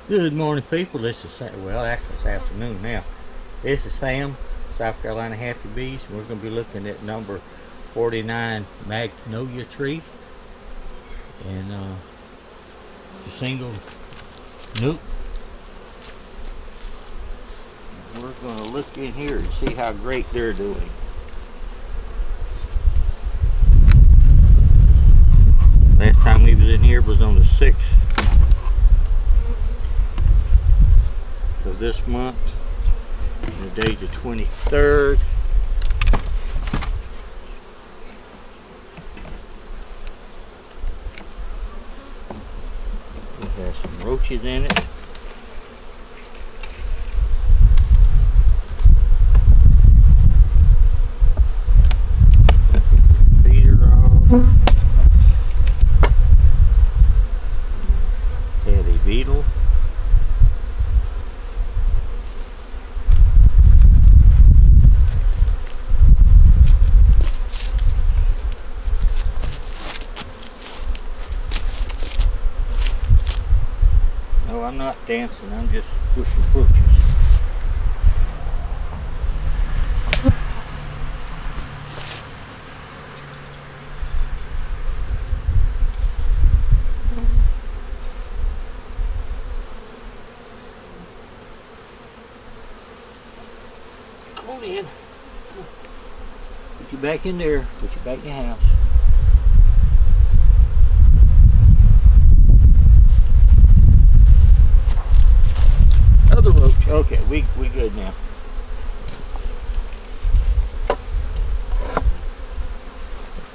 Good morning, people. This is well, actually it's afternoon now. This is Sam, South Carolina Happy Bees. We're going to be looking at number 49 Magnolia Tree, and the single nuke. We're going to look in here and see how great they're doing. Last time we was in here was on the 6th of this month. And the day's the 23rd. We have some roaches in it. Feeder off. Had a beetle. No, I'm not dancing, I'm just pushing pooches. Come on in. Put you back in there, put you back in your house. Other roach. Okay, we good now.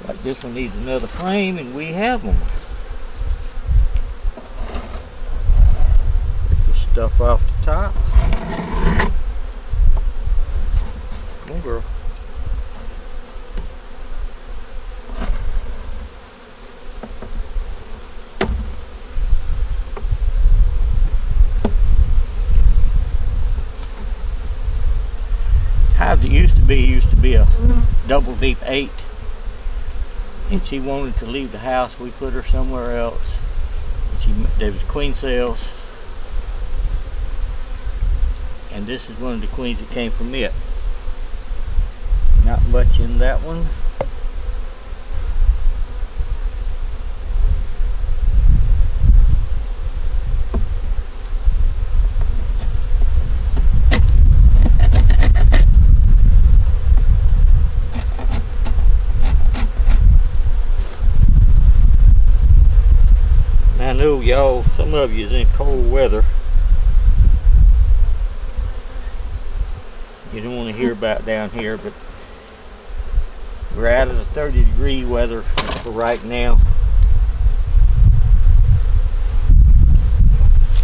Like this one needs another frame, and we have them. Get the stuff off the top. Come on, girl. Hives it used to be a double deep 8, and she wanted to leave the house. We put her somewhere else. There was queen cells, and this is one of the queens that came from it. Not much in that one. I know y'all, some of you is in cold weather. You don't want to hear about down here, but we're out of the 30-degree weather for right now.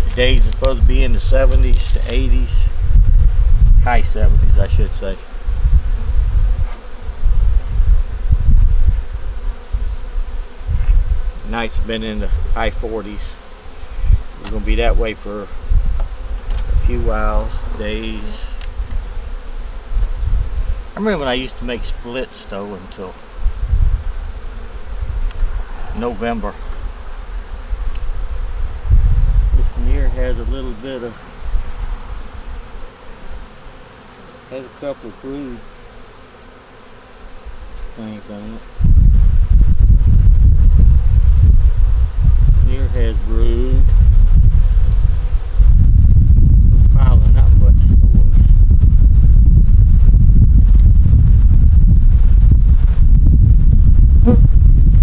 The days are supposed to be in the 70s to 80s, high 70s I should say. Nights have been in the high 40s. We're going to be that way for a few hours, days. I remember when I used to make splits though until November. This one here has a little bit of, has a couple of brood things on it. Here has brood. Pollen, not much noise.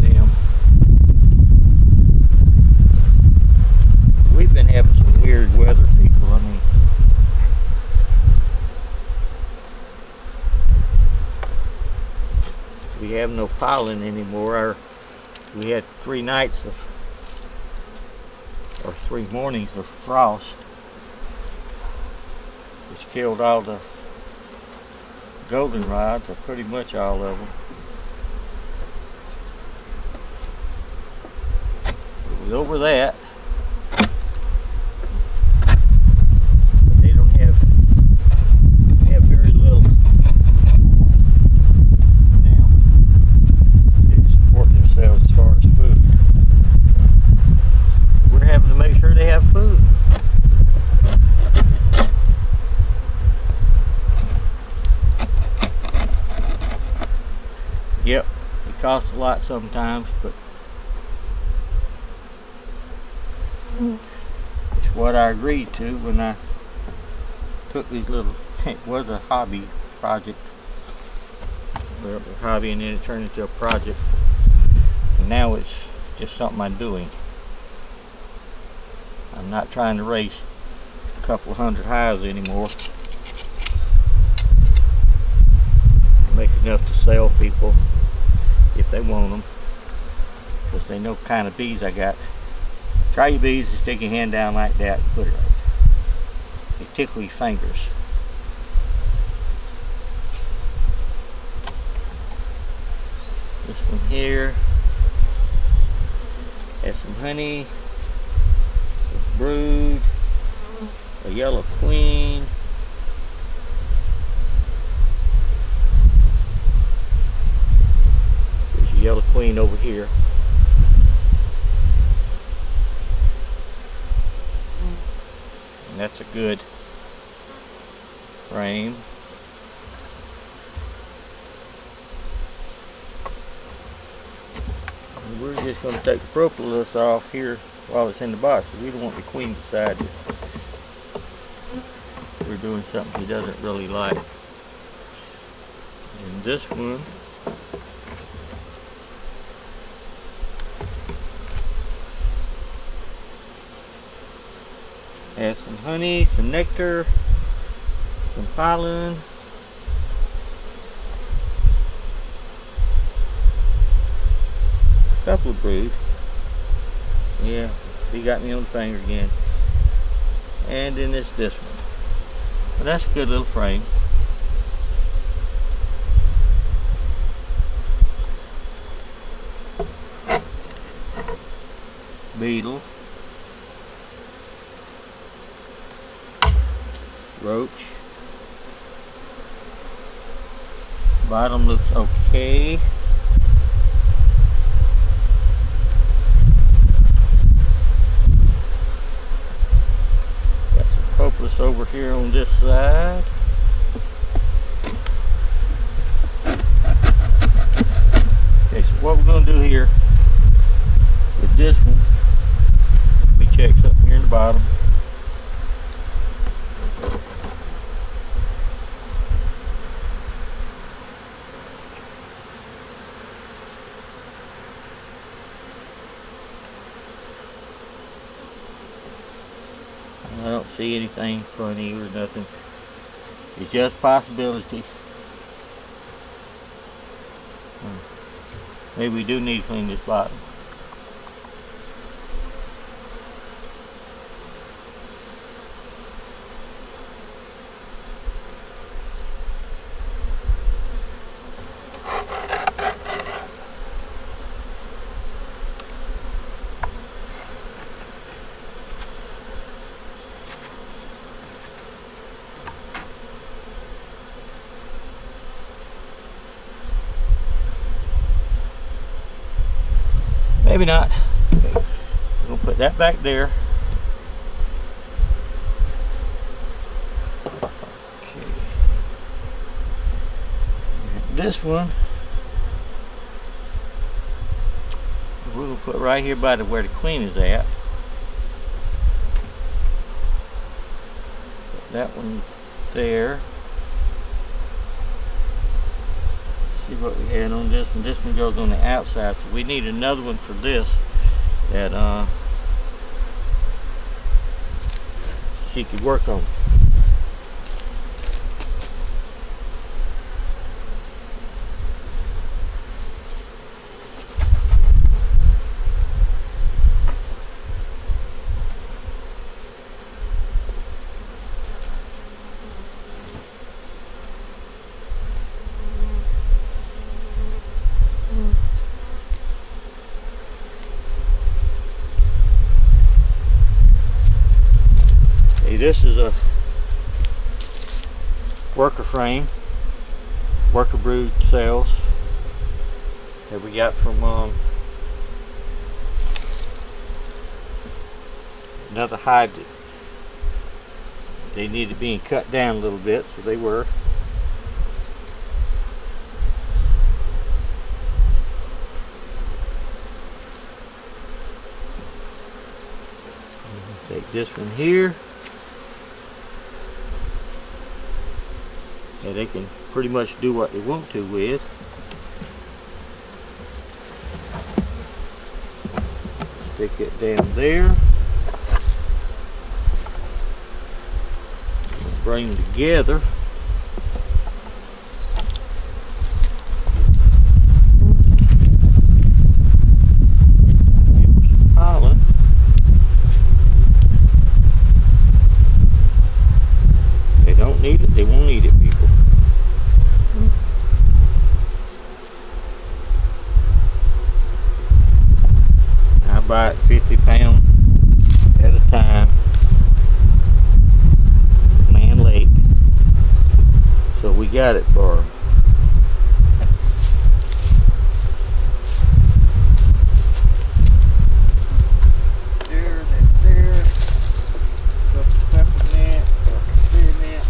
Damn. We've been having some weird weather, people. I mean, we have no pollen anymore. We had 3 nights of, or 3 mornings of frost, which killed all the goldenrods, or pretty much all of them. It was over that, but they don't have very little now to support themselves as far as food. We're having to make sure they have food. costs a lot sometimes, but it's what I agreed to when I took these little, it was a hobby project. Well, a hobby, and then it turned into a project. And now it's just something I'm doing. I'm not trying to raise a couple hundred hives anymore. Make enough to sell people if they want them, because they know the kind of bees I got. Try your bees and stick your hand down like that and put it right. They tickle your fingers. This one here has some honey, a brood, a yellow queen. There's a yellow queen over here. And that's a good frame. And we're just going to take the propolis off here while it's in the box. We don't want the queen beside it. We're doing something he doesn't really like. And this one has some honey, some nectar, some pollen, a couple of brood. Yeah, he got me on the finger again. And then it's this one. But that's a good little frame. Beetle. Roach. Bottom looks okay. Got some propolis over here on this side. Okay, so what we're going to do here with this one, let me check something here in the bottom. I don't see anything funny or nothing. It's just possibilities. Maybe we do need to clean this bottom. Maybe not. Okay. We're going to put that back there. Okay. And this one we're going to put right here by where the queen is at. Put that one there. See what we had on this one. This one goes on the outside, so we need another one for this that she could work on. This is a worker frame, worker brood cells that we got from another hive that they needed being cut down a little bit, so they were. Take this one here. And they can pretty much do what they want to with. Stick it down there. Bring them together. Give them some pollen. They don't need it, they won't need it, people. I buy it 50 pounds at a time. Lake. So we got it for there, there, peppermint, spearmint.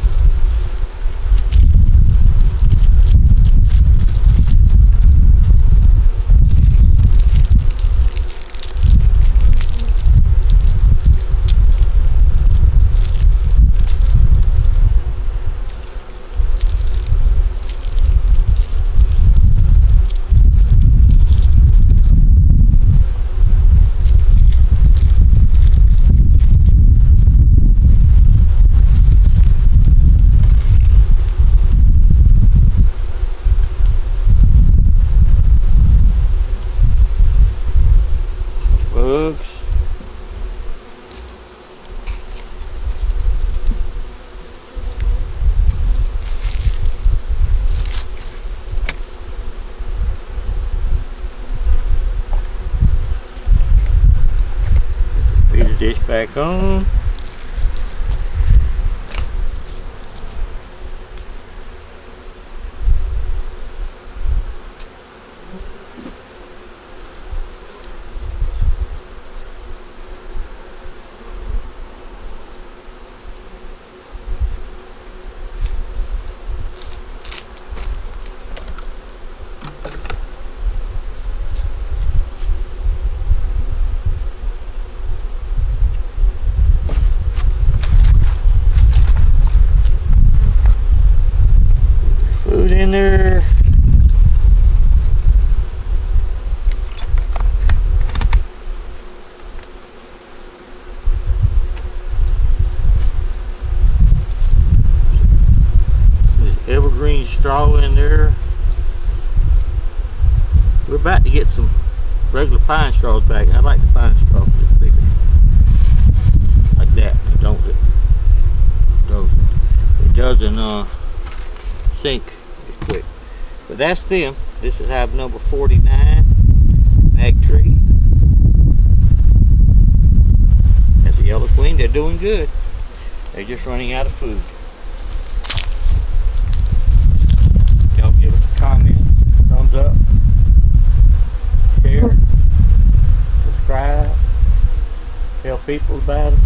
Bugs. Feed the dish back on. Food in there. There's evergreen straw in there. We're about to get some regular pine straws back. I like the pine straw just bigger. Like that, don't it? It doesn't sink as quick. But that's them. This is hive number 49, mag tree. That's the yellow queen. They're doing good. They're just running out of food. Y'all give us a comment, thumbs up, share, subscribe, tell people about us.